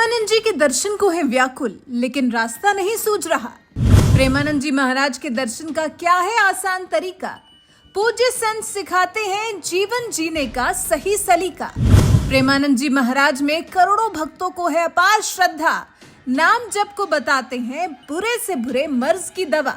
प्रेमानंद जी के दर्शन को है व्याकुल, लेकिन रास्ता नहीं सूझ रहा। प्रेमानंद जी महाराज के दर्शन का क्या है आसान तरीका? पूज्य संत सिखाते हैं जीवन जीने का सही सलीका। प्रेमानंद जी महाराज में करोड़ों भक्तों को है अपार श्रद्धा। नाम जप को बताते हैं बुरे से बुरे मर्ज की दवा।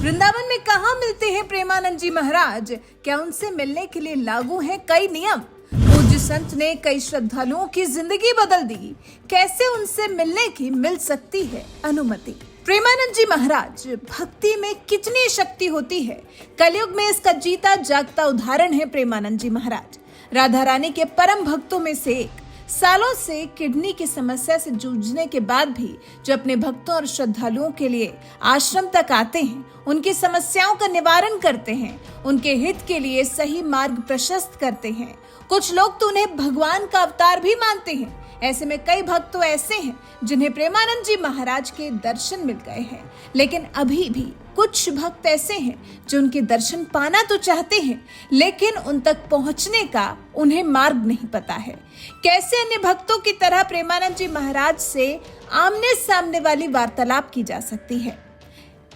वृंदावन में कहाँ मिलते हैं प्रेमानंद जी महाराज? क्या उनसे मिलने के लिए लागू हैं कई नियम? पूज्य संत ने कई श्रद्धालुओं की जिंदगी बदल दी। कैसे उनसे मिलने की मिल सकती है अनुमति? प्रेमानंद जी महाराज भक्ति में कितनी शक्ति होती है, कलयुग में इसका जीता जागता उदाहरण है प्रेमानंद जी महाराज। राधा रानी के परम भक्तों में से एक। सालों से किडनी की समस्या से जूझने के बाद भी जो अपने भक्तों और श्रद्धालुओं के लिए आश्रम तक आते हैं, उनकी समस्याओं का निवारण करते हैं, उनके हित के लिए सही मार्ग प्रशस्त करते हैं। कुछ लोग तो उन्हें भगवान का अवतार भी मानते हैं। ऐसे में कई भक्त तो ऐसे हैं जिन्हें प्रेमानंद जी महाराज के दर्शन मिल गए हैं, लेकिन अभी भी कुछ भक्त ऐसे हैं जो उनके दर्शन पाना तो चाहते हैं, लेकिन उन तक पहुंचने का उन्हें मार्ग नहीं पता है। कैसे अन्य भक्तों की तरह प्रेमानंद जी महाराज से आमने सामने वाली वार्तालाप की जा सकती है?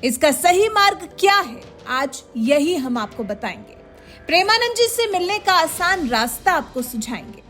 इसका सही मार्ग क्या है, आज यही हम आपको बताएंगे। प्रेमानंद जी से मिलने का आसान रास्ता आपको सुझाएंगे।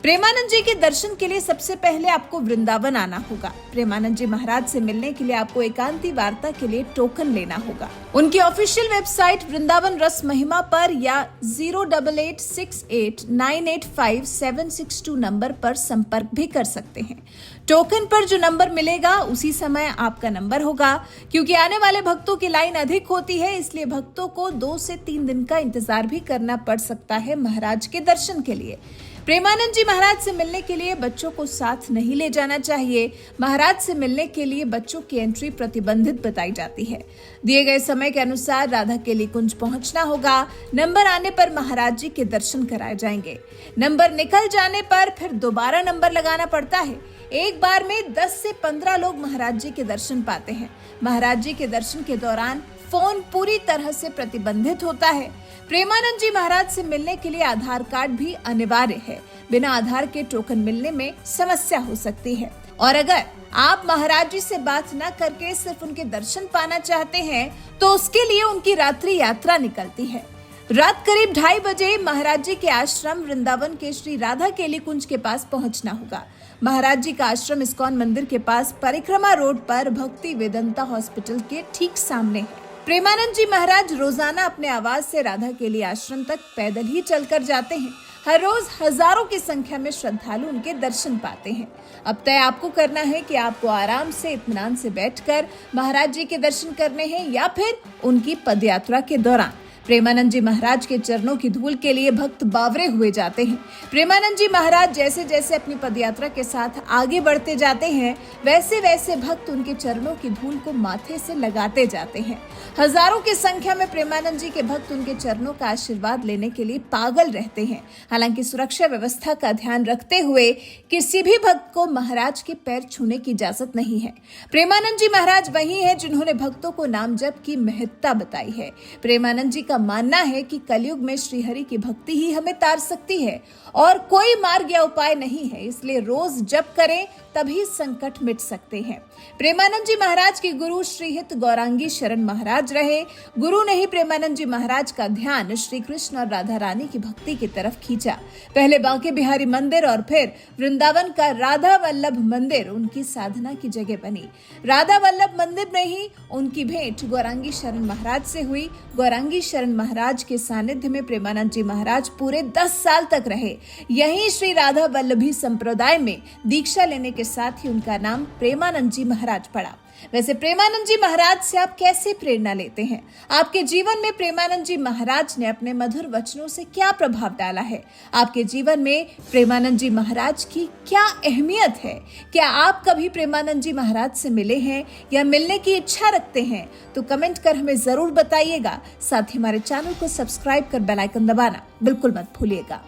प्रेमानंद जी के दर्शन के लिए सबसे पहले आपको वृंदावन आना होगा। प्रेमानंद जी महाराज से मिलने के लिए आपको एकांती वार्ता के लिए टोकन लेना होगा। उनकी ऑफिशियल वेबसाइट वृंदावन रस महिमा पर या 08868985762 नंबर पर संपर्क भी कर सकते हैं। टोकन पर जो नंबर मिलेगा उसी समय आपका नंबर होगा। क्योंकि आने वाले भक्तों की लाइन अधिक होती है, इसलिए भक्तों को 2 से 3 दिन का इंतजार भी करना पड़ सकता है महाराज के दर्शन के लिए। प्रेमानंद जी महाराज से मिलने के लिए बच्चों को साथ नहीं ले जाना चाहिए। महाराज से मिलने के लिए बच्चों की एंट्री प्रतिबंधित बताई जाती है। दिए गए समय के अनुसार राधा केली कुंज पहुंचना होगा। नंबर आने पर महाराज जी के दर्शन कराए जाएंगे। नंबर निकल जाने पर फिर दोबारा नंबर लगाना पड़ता है। एक बार में 10 से 15 लोग महाराज जी के दर्शन पाते हैं। महाराज जी के दर्शन के दौरान फोन पूरी तरह से प्रतिबंधित होता है। प्रेमानंद जी महाराज से मिलने के लिए आधार कार्ड भी अनिवार्य है। बिना आधार के टोकन मिलने में समस्या हो सकती है। और अगर आप महाराज जी से बात न करके सिर्फ उनके दर्शन पाना चाहते हैं, तो उसके लिए उनकी रात्रि यात्रा निकलती है। रात करीब 2:30 बजे महाराज जी के आश्रम वृंदावन के श्री राधा केली कुंज के पास पहुंचना होगा। महाराज जी का आश्रम इस्कॉन मंदिर के पास परिक्रमा रोड पर भक्ति वेदांता हॉस्पिटल के ठीक सामने है। प्रेमानंद जी महाराज रोजाना अपने आवास से राधा केली आश्रम तक पैदल ही चलकर जाते हैं। हर रोज हजारों की संख्या में श्रद्धालु उनके दर्शन पाते हैं। अब तय आपको करना है कि आपको आराम से इत्मीनान से बैठकर महाराज जी के दर्शन करने हैं या फिर उनकी पदयात्रा के दौरान। प्रेमानंद जी महाराज के चरणों की धूल के लिए भक्त बावरे हुए जाते हैं। प्रेमानंद जी महाराज जैसे जैसे अपनी पदयात्रा के साथ आगे बढ़ते जाते हैं, वैसे वैसे भक्त उनके चरणों की धूल को माथे से लगाते जाते हैं। हजारों की संख्या में प्रेमानंद जी के भक्त उनके चरणों का आशीर्वाद लेने के लिए पागल रहते हैं। हालांकि सुरक्षा व्यवस्था का ध्यान रखते हुए किसी भी भक्त को महाराज के पैर छूने की इजाजत नहीं है। प्रेमानंद जी महाराज वही है जिन्होंने भक्तों को नाम जप की महत्ता बताई है। प्रेमानंद जी का मानना है कि कलयुग में श्री हरि की भक्ति ही हमें तार सकती है और कोई मार्ग या उपाय नहीं है। इसलिए रोज जप करें, तभी संकट मिट सकते हैं। प्रेमानंद जी महाराज के गुरु श्रीहित गौरांगी शरण महाराज रहे। गुरु ने ही प्रेमानंद जी महाराज का ध्यान श्री कृष्ण और राधा रानी की भक्ति की तरफ खींचा। पहले बांके बिहारी मंदिर और फिर वृंदावन का राधा वल्लभ मंदिर उनकी साधना की जगह बनी। राधा वल्लभ मंदिर में ही उनकी भेंट गौरांगी शरण महाराज से हुई। गौरांगी शरण महाराज के सानिध्य में प्रेमानंद जी महाराज पूरे 10 साल तक रहे। यहीं श्री राधा वल्लभी संप्रदाय में दीक्षा लेने के साथ ही उनका नाम प्रेमानंद जी महाराज पड़ा। वैसे प्रेमानंद जी महाराज से आप कैसे प्रेरणा लेते हैं? आपके जीवन में प्रेमानंद जी महाराज ने अपने मधुर वचनों से क्या प्रभाव डाला है? आपके जीवन में प्रेमानंद जी महाराज की क्या अहमियत है? क्या आप कभी प्रेमानंद जी महाराज से मिले हैं या मिलने की इच्छा रखते हैं? तो कमेंट कर हमें जरूर बताइएगा। साथ ही हमारे चैनल को सब्सक्राइब कर बेल आइकन दबाना बिल्कुल मत भूलिएगा।